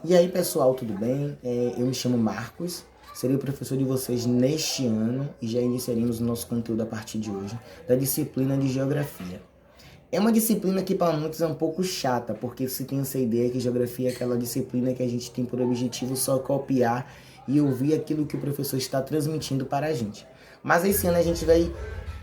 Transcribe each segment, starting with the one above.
E aí, pessoal, tudo bem? Eu me chamo Marcos, serei o professor de vocês neste ano e já iniciaremos o nosso conteúdo a partir de hoje, da disciplina de Geografia. É uma disciplina que para muitos é um pouco chata, porque se tem essa ideia que Geografia é aquela disciplina que a gente tem por objetivo só copiar e ouvir aquilo que o professor está transmitindo para a gente. Mas esse ano a gente vai,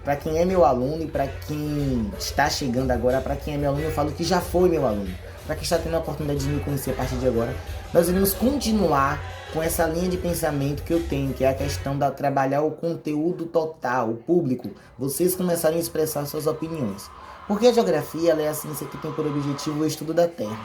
para quem é meu aluno e para quem está chegando agora, para quem é meu aluno, eu falo que já foi meu aluno. Para quem está tendo a oportunidade de me conhecer a partir de agora, nós iremos continuar com essa linha de pensamento que eu tenho, que é a questão da trabalhar o conteúdo total, o público, vocês começarem a expressar suas opiniões. Porque a geografia ela é a ciência que tem por objetivo o estudo da Terra.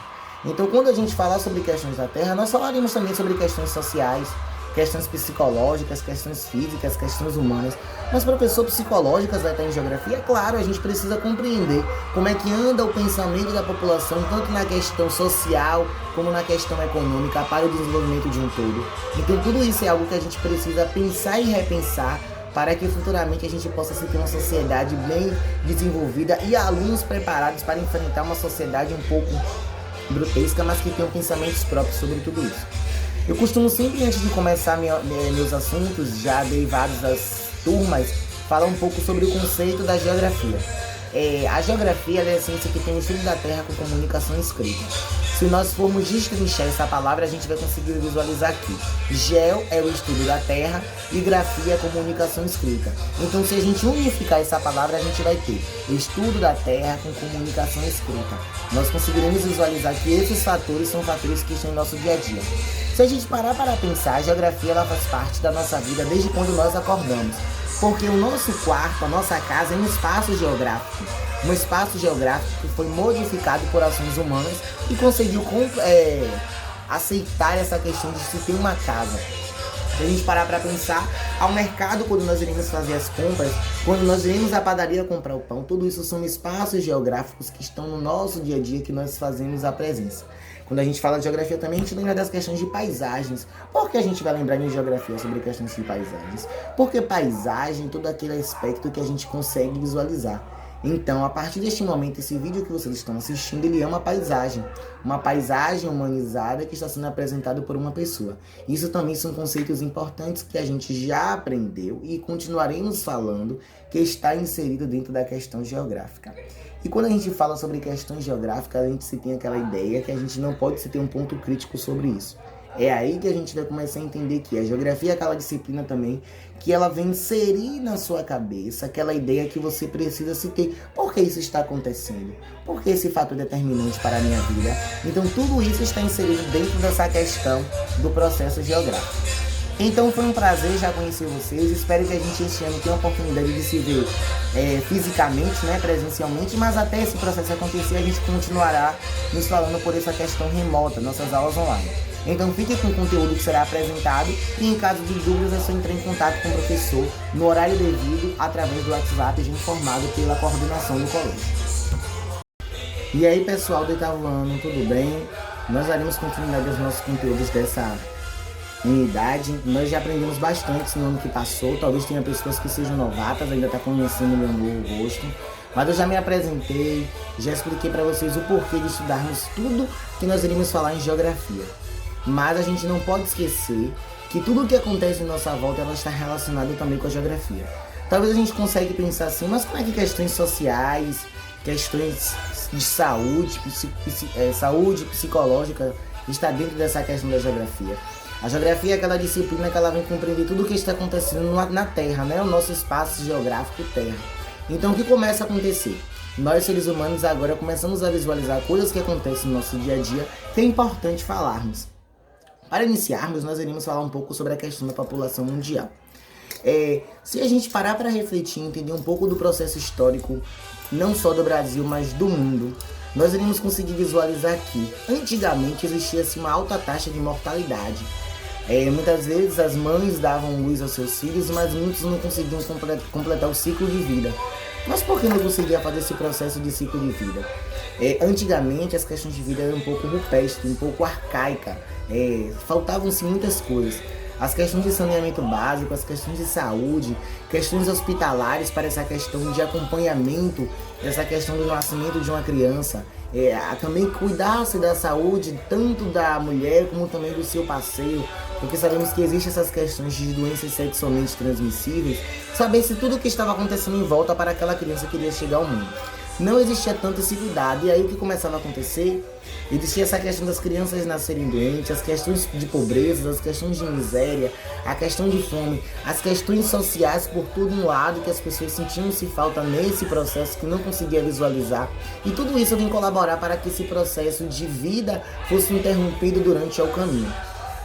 Então, quando a gente falar sobre questões da Terra, nós falaremos também sobre questões sociais, questões psicológicas, questões físicas, questões humanas. Mas professor psicológicas vai estar em geografia? É claro, a gente precisa compreender como é que anda o pensamento da população, tanto na questão social como na questão econômica, para o desenvolvimento de um todo. Então tudo isso é algo que a gente precisa pensar e repensar para que futuramente a gente possa ter uma sociedade bem desenvolvida e alunos preparados para enfrentar uma sociedade um pouco grotesca, mas que tenham pensamentos próprios sobre tudo isso. Eu costumo sempre, antes de começar meus assuntos, já derivados das turmas, falar um pouco sobre o conceito da geografia. A geografia é a ciência que tem o estudo da Terra com comunicação escrita. Se nós formos destrinchar essa palavra, a gente vai conseguir visualizar aqui. Geo é o estudo da Terra e grafia é a comunicação escrita. Então, se a gente unificar essa palavra, a gente vai ter estudo da Terra com comunicação escrita. Nós conseguiremos visualizar que esses fatores são fatores que estão no nosso dia a dia. Se a gente parar para pensar, a geografia ela faz parte da nossa vida desde quando nós acordamos. Porque o nosso quarto, a nossa casa é um espaço geográfico. Um espaço geográfico que foi modificado por ações humanas e conseguiu aceitar essa questão de se ter uma casa. Se a gente parar para pensar, ao mercado, quando nós iremos fazer as compras, quando nós iremos à padaria comprar o pão, tudo isso são espaços geográficos que estão no nosso dia a dia que nós fazemos a presença. Quando a gente fala de geografia também, a gente lembra das questões de paisagens. Por que a gente vai lembrar de geografia sobre questões de paisagens? Porque paisagem, todo aquele aspecto que a gente consegue visualizar. Então, a partir deste momento, esse vídeo que vocês estão assistindo, ele é uma paisagem humanizada que está sendo apresentada por uma pessoa. Isso também são conceitos importantes que a gente já aprendeu e continuaremos falando, que está inserido dentro da questão geográfica. E quando a gente fala sobre questões geográficas, a gente se tem aquela ideia que a gente não pode se ter um ponto crítico sobre isso. É aí que a gente vai começar a entender que a geografia é aquela disciplina também que ela vem inserir na sua cabeça aquela ideia que você precisa se ter. Por que isso está acontecendo? Por que esse fato é determinante para a minha vida? Então tudo isso está inserido dentro dessa questão do processo geográfico. Então foi um prazer já conhecer vocês, espero que a gente este ano tenha a oportunidade de se ver fisicamente, presencialmente, mas até esse processo acontecer a gente continuará nos falando por essa questão remota, nossas aulas online. Então fique com o conteúdo que será apresentado e em caso de dúvidas é só entrar em contato com o professor no horário devido através do WhatsApp já informado pela coordenação do colégio. E aí pessoal do oitavo ano, tudo bem? Nós daremos continuidade aos nossos conteúdos dessa unidade. Nós já aprendemos bastante no ano que passou, talvez tenha pessoas que sejam novatas, ainda está conhecendo meu novo rosto, mas eu já me apresentei, já expliquei para vocês o porquê de estudarmos tudo que nós iremos falar em geografia. Mas a gente não pode esquecer que tudo o que acontece em nossa volta ela está relacionado também com a geografia. Talvez a gente consiga pensar assim, mas como é que questões sociais, questões de saúde, saúde psicológica está dentro dessa questão da geografia? A geografia é aquela disciplina que ela vem compreender tudo o que está acontecendo na Terra, o nosso espaço geográfico Terra. Então o que começa a acontecer? Nós seres humanos agora começamos a visualizar coisas que acontecem no nosso dia a dia que é importante falarmos. Para iniciarmos, nós iremos falar um pouco sobre a questão da população mundial. Se a gente parar para refletir e entender um pouco do processo histórico, não só do Brasil, mas do mundo, nós iremos conseguir visualizar que, antigamente, existia-se uma alta taxa de mortalidade. Muitas vezes as mães davam luz aos seus filhos, mas muitos não conseguiam completar o ciclo de vida. Mas por que não conseguia fazer esse processo de ciclo de vida? Antigamente as questões de vida eram um pouco rupestres, um pouco arcaica, faltavam-se muitas coisas. as questões de saneamento básico, as questões de saúde, questões hospitalares para essa questão de acompanhamento, dessa questão do nascimento de uma criança, também cuidar-se da saúde tanto da mulher como também do seu parceiro, porque sabemos que existem essas questões de doenças sexualmente transmissíveis, saber se tudo o que estava acontecendo em volta para aquela criança que iria chegar ao mundo. Não existia tanto esse cuidado, e aí o que começava a acontecer? Existia essa questão das crianças nascerem doentes, as questões de pobreza, as questões de miséria, a questão de fome, as questões sociais por todo um lado que as pessoas sentiam-se falta nesse processo que não conseguia visualizar. E tudo isso vem colaborar para que esse processo de vida fosse interrompido durante o caminho.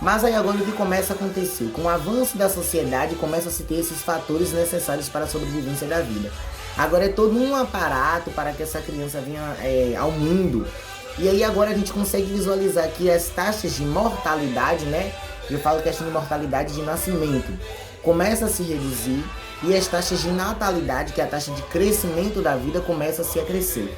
Mas aí agora o que começa a acontecer? Com o avanço da sociedade começa a se ter esses fatores necessários para a sobrevivência da vida. Agora é todo um aparato para que essa criança venha ao mundo. E aí agora a gente consegue visualizar que as taxas de mortalidade, né? Eu falo questão de mortalidade de nascimento, começa a se reduzir e as taxas de natalidade, que é a taxa de crescimento da vida, começa a crescer.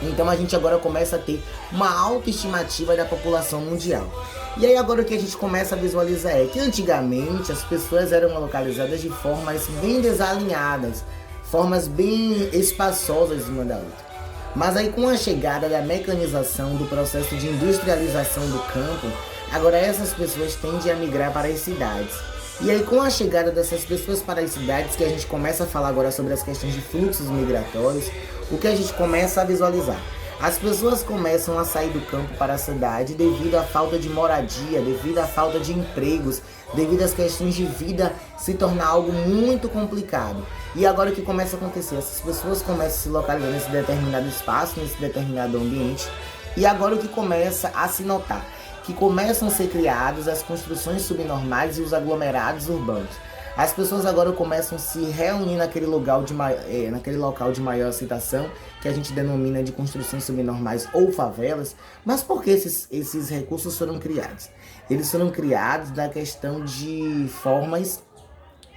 Então a gente agora começa a ter uma autoestimativa da população mundial. E aí agora o que a gente começa a visualizar é que antigamente as pessoas eram localizadas de formas bem desalinhadas, formas bem espaçosas uma da outra. Mas aí com a chegada da mecanização, do processo de industrialização do campo, agora essas pessoas tendem a migrar para as cidades. E aí com a chegada dessas pessoas para as cidades, que a gente começa a falar agora sobre as questões de fluxos migratórios, o que a gente começa a visualizar? As pessoas começam a sair do campo para a cidade devido à falta de moradia, devido à falta de empregos, devido às questões de vida se tornar algo muito complicado. E agora o que começa a acontecer? Essas pessoas começam a se localizar nesse determinado espaço, nesse determinado ambiente. E agora o que começa a se notar? Que começam a ser criados as construções subnormais e os aglomerados urbanos. As pessoas agora começam a se reunir naquele local de maior aceitação, que a gente denomina de construções subnormais ou favelas. Mas por que esses recursos foram criados? Eles foram criados na questão de formas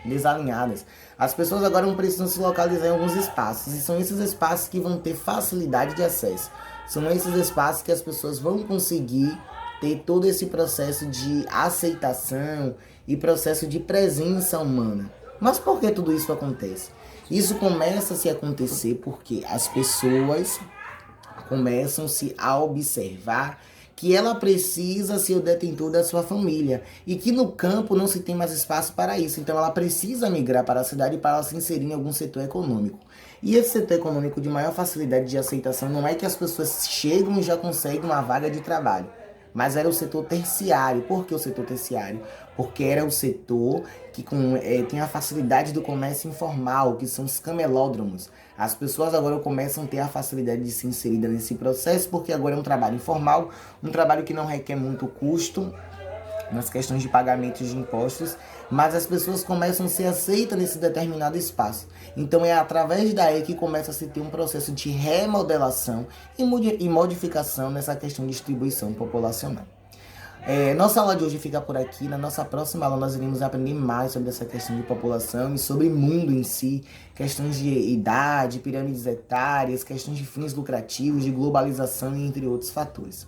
desalinhadas. As pessoas agora não precisam se localizar em alguns espaços, e são esses espaços que vão ter facilidade de acesso. São esses espaços que as pessoas vão conseguir ter todo esse processo de aceitação e processo de presença humana. Mas por que tudo isso acontece? Isso começa a se acontecer porque as pessoas começam-se a observar que ela precisa ser o detentor da sua família e que no campo não se tem mais espaço para isso. Então ela precisa migrar para a cidade para ela se inserir em algum setor econômico. E esse setor econômico de maior facilidade de aceitação não é que as pessoas chegam e já conseguem uma vaga de trabalho, mas era o setor terciário. Por que o setor terciário? Porque era o setor que tem a facilidade do comércio informal, que são os camelódromos. As pessoas agora começam a ter a facilidade de se inserir nesse processo, porque agora é um trabalho informal, um trabalho que não requer muito custo nas questões de pagamento de impostos, mas as pessoas começam a ser aceitas nesse determinado espaço. Então é através daí que começa a se ter um processo de remodelação e modificação nessa questão de distribuição populacional. Nossa aula de hoje fica por aqui. Na nossa próxima aula nós iremos aprender mais sobre essa questão de população e sobre mundo em si, questões de idade, pirâmides etárias, questões de fins lucrativos, de globalização e entre outros fatores.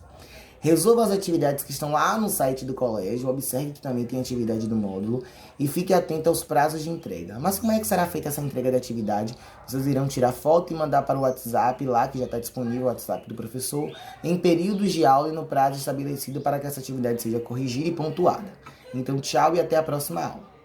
Resolva as atividades que estão lá no site do colégio, observe que também tem atividade do módulo e fique atento aos prazos de entrega. Mas como é que será feita essa entrega de atividade? Vocês irão tirar foto e mandar para o WhatsApp, lá que já está disponível o WhatsApp do professor, em períodos de aula e no prazo estabelecido para que essa atividade seja corrigida e pontuada. Então tchau e até a próxima aula.